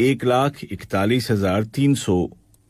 1,41,300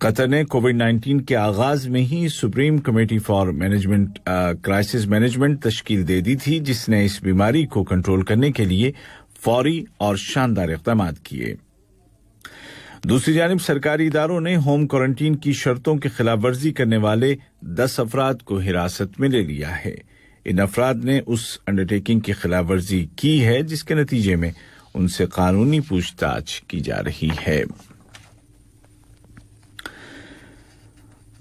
قطر نے کووڈ-19 کے آغاز میں ہی supreme committee for management crisis management تشکیل دے دی تھی، جس نے اس بیماری کو کنٹرول کرنے کے لیے فوری اور شاندار اقدامات کیے۔ دوسری جانب سرکاری اداروں نے ہوم کوارنٹین کی شرطوں کی خلاف ورزی کرنے والے 10 افراد کو حراست میں لے لیا ہے۔ ان افراد نے اس انڈرٹیکنگ کی خلاف ورزی کی ہے جس کے نتیجے میں ان سے قانونی پوچھ تاچھ کی جا رہی ہے۔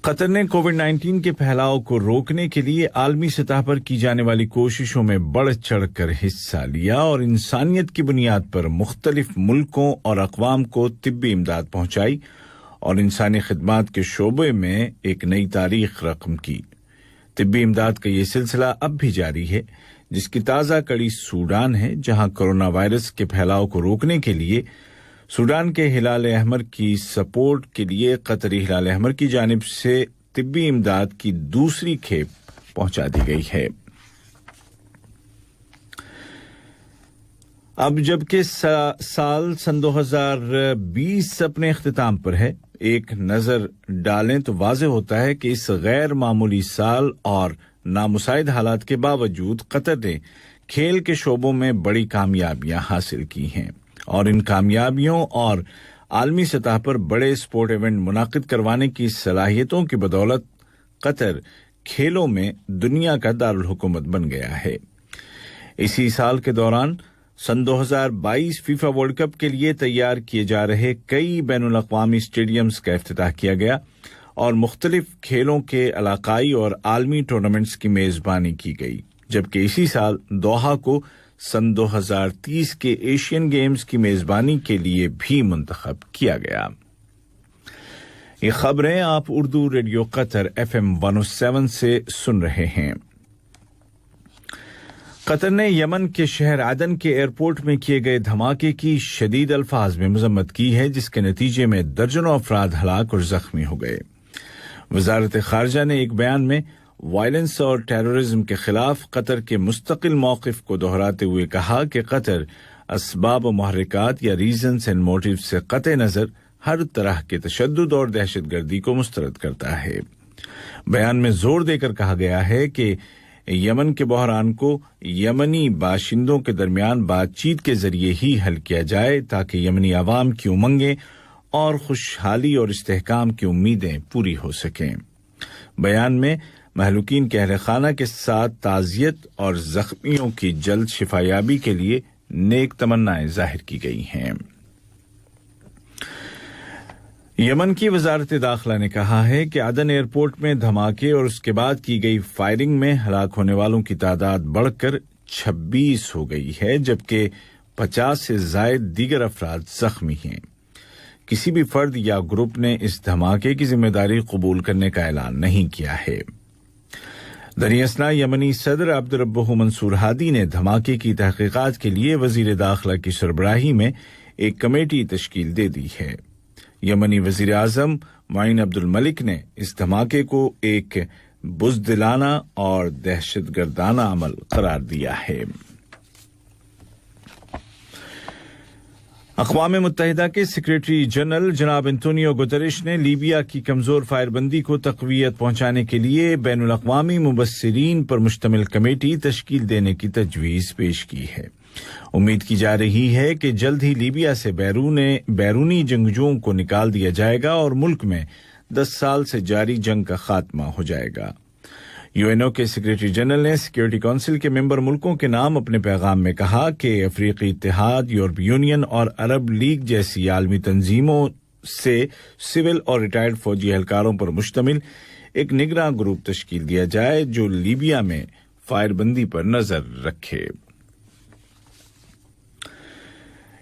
قطر نے کووڈ-19 کے پھیلاؤ کو روکنے کے لیے عالمی سطح پر کی جانے والی کوششوں میں بڑھ چڑھ کر حصہ لیا اور انسانیت کی بنیاد پر مختلف ملکوں اور اقوام کو طبی امداد پہنچائی اور انسانی خدمات کے شعبے میں ایک نئی تاریخ رقم کی۔ طبی امداد کا یہ سلسلہ اب بھی جاری ہے، جس کی تازہ کڑی سوڈان ہے، جہاں کورونا وائرس کے پھیلاؤ کو روکنے کے لیے سوڈان کے ہلال احمر کی سپورٹ کے لیے قطری ہلال احمر کی جانب سے طبی امداد کی دوسری کھیپ پہنچا دی گئی ہے۔ اب جبکہ سال 2020 اپنے اختتام پر ہے، ایک نظر ڈالیں تو واضح ہوتا ہے کہ اس غیر معمولی سال اور نامساعد حالات کے باوجود قطر نے کھیل کے شعبوں میں بڑی کامیابیاں حاصل کی ہیں، اور ان کامیابیوں اور عالمی سطح پر بڑے اسپورٹ ایونٹ منعقد کروانے کی صلاحیتوں کی بدولت قطر کھیلوں میں دنیا کا دارالحکومت بن گیا ہے۔ اسی سال کے دوران سن 2022 فیفا ورلڈ کپ کے لیے تیار کیے جا رہے کئی بین الاقوامی اسٹیڈیمز کا افتتاح کیا گیا اور مختلف کھیلوں کے علاقائی اور عالمی ٹورنامنٹس کی میزبانی کی گئی، جبکہ اسی سال دوحہ کو سن 2030 کے ایشین گیمز کی میزبانی کے لیے بھی منتخب کیا گیا۔ یہ خبریں آپ اردو ریڈیو قطر FM 107 سے سن رہے ہیں۔ قطر نے یمن کے شہر عدن کے ایئرپورٹ میں کیے گئے دھماکے کی شدید الفاظ میں مذمت کی ہے، جس کے نتیجے میں درجنوں افراد ہلاک اور زخمی ہو گئے۔ وزارت خارجہ نے ایک بیان میں وائلنس اور ٹیررزم کے خلاف قطر کے مستقل موقف کو دہراتے ہوئے کہا کہ قطر اسباب و محرکات یا ریزنز اینڈ موٹیو سے قطع نظر ہر طرح کے تشدد اور دہشت گردی کو مسترد کرتا ہے۔ بیان میں زور دے کر کہا گیا ہے کہ یمن کے بحران کو یمنی باشندوں کے درمیان بات چیت کے ذریعے ہی حل کیا جائے تاکہ یمنی عوام کی امنگیں اور خوشحالی اور استحکام کی امیدیں پوری ہو سکیں۔ بیان میں مہلوکین کے اہل خانہ کے ساتھ تعزیت اور زخمیوں کی جلد شفایابی کے لیے نیک تمنائیں ظاہر کی گئی ہیں۔ یمن کی وزارت داخلہ نے کہا ہے کہ عدن ایئرپورٹ میں دھماکے اور اس کے بعد کی گئی فائرنگ میں ہلاک ہونے والوں کی تعداد بڑھ کر 26 ہو گئی ہے، جبکہ 50 سے زائد دیگر افراد زخمی ہیں۔ کسی بھی فرد یا گروپ نے اس دھماکے کی ذمہ داری قبول کرنے کا اعلان نہیں کیا ہے۔ دریاسنا یمنی صدر عبدالربہ منصور ہادی نے دھماکے کی تحقیقات کے لیے وزیر داخلہ کی سربراہی میں ایک کمیٹی تشکیل دے دی ہے۔ یمنی وزیر اعظم معین عبد الملک نے اس دھماکے کو ایک بزدلانہ اور دہشت گردانہ عمل قرار دیا ہے۔ اقوام متحدہ کے سیکریٹری جنرل جناب انتونیو گوتریش نے لیبیا کی کمزور فائر بندی کو تقویت پہنچانے کے لیے بین الاقوامی مبصرین پر مشتمل کمیٹی تشکیل دینے کی تجویز پیش کی ہے۔ امید کی جا رہی ہے کہ جلد ہی لیبیا سے بیرونی جنگجوؤں کو نکال دیا جائے گا اور ملک میں 10 سال سے جاری جنگ کا خاتمہ ہو جائے گا۔ UNO کے سیکریٹری جنرل نے سیکورٹی کونسل کے ممبر ملکوں کے نام اپنے پیغام میں کہا کہ افریقی اتحاد، یورپی یونین اور عرب لیگ جیسی عالمی تنظیموں سے سول اور ریٹائرڈ فوجی اہلکاروں پر مشتمل ایک نگراں گروپ تشکیل دیا جائے جو لیبیا میں فائر بندی پر نظر رکھے۔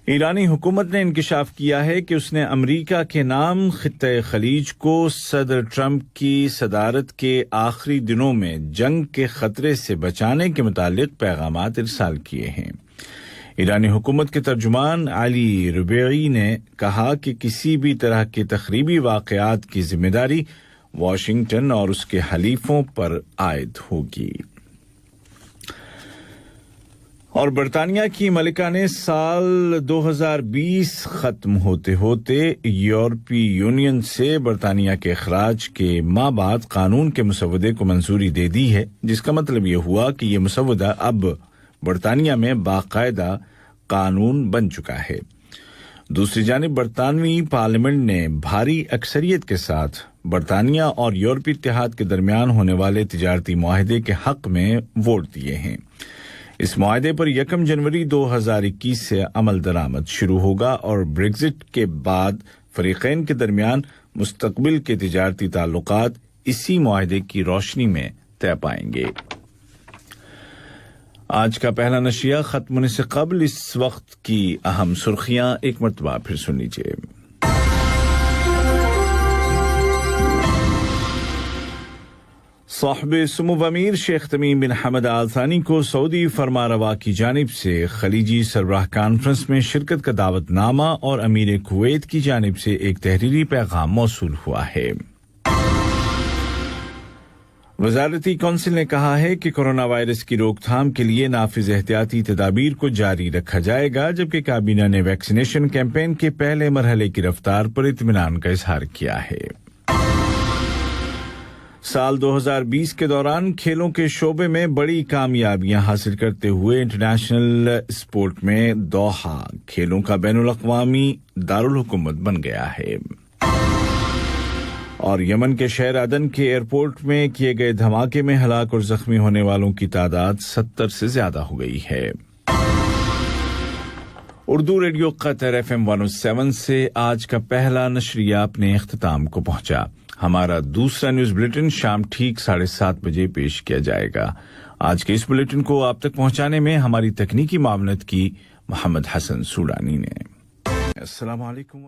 ایرانی حکومت نے انکشاف کیا ہے کہ اس نے امریکہ کے نام خطۂ خلیج کو صدر ٹرمپ کی صدارت کے آخری دنوں میں جنگ کے خطرے سے بچانے کے متعلق پیغامات ارسال کیے ہیں۔ ایرانی حکومت کے ترجمان علی ربیعی نے کہا کہ کسی بھی طرح کے تخریبی واقعات کی ذمہ داری واشنگٹن اور اس کے حلیفوں پر عائد ہوگی۔ اور برطانیہ کی ملکہ نے سال 2020 ختم ہوتے ہوتے یورپی یونین سے برطانیہ کے اخراج کے ماہ بعد قانون کے مسودے کو منظوری دے دی ہے، جس کا مطلب یہ ہوا کہ یہ مسودہ اب برطانیہ میں باقاعدہ قانون بن چکا ہے۔ دوسری جانب برطانوی پارلیمنٹ نے بھاری اکثریت کے ساتھ برطانیہ اور یورپی اتحاد کے درمیان ہونے والے تجارتی معاہدے کے حق میں ووٹ دیے ہیں۔ اس معاہدے پر 1 جنوری 2021 سے عمل درآمد شروع ہوگا اور بریگزٹ کے بعد فریقین کے درمیان مستقبل کے تجارتی تعلقات اسی معاہدے کی روشنی میں طے پائیں گے۔ آج کا پہلا نشریہ ختم ہونے سے قبل اس وقت کی اہم سرخیاں ایک مرتبہ پھر سن لیجیے۔ صاحب سمو امیر شیخ تمیم بن حمد آل ثانی کو سعودی فرمانروا کی جانب سے خلیجی سربراہ کانفرنس میں شرکت کا دعوت نامہ اور امیر کویت کی جانب سے ایک تحریری پیغام موصول ہوا ہے۔ وزارتی کونسل نے کہا ہے کہ کورونا وائرس کی روک تھام کے لیے نافذ احتیاطی تدابیر کو جاری رکھا جائے گا، جبکہ کابینہ نے ویکسینیشن کیمپین کے پہلے مرحلے کی رفتار پر اطمینان کا اظہار کیا ہے۔ سال 2020 کے دوران کھیلوں کے شعبے میں بڑی کامیابیاں حاصل کرتے ہوئے انٹرنیشنل اسپورٹ میں دوحہ کھیلوں کا بین الاقوامی دارالحکومت بن گیا ہے، اور یمن کے شہر عدن کے ایئرپورٹ میں کیے گئے دھماکے میں ہلاک اور زخمی ہونے والوں کی تعداد 70 سے زیادہ ہو گئی ہے۔ اردو ریڈیو قطر FM 107 سے آج کا پہلا نشریہ اپنے اختتام کو پہنچا۔ ہمارا دوسرا نیوز بلیٹن شام ٹھیک 7:30 بجے پیش کیا جائے گا۔ آج کے اس بلیٹن کو آپ تک پہنچانے میں ہماری تکنیکی معاونت کی محمد حسن سوڈانی نے۔ السلام علیکم۔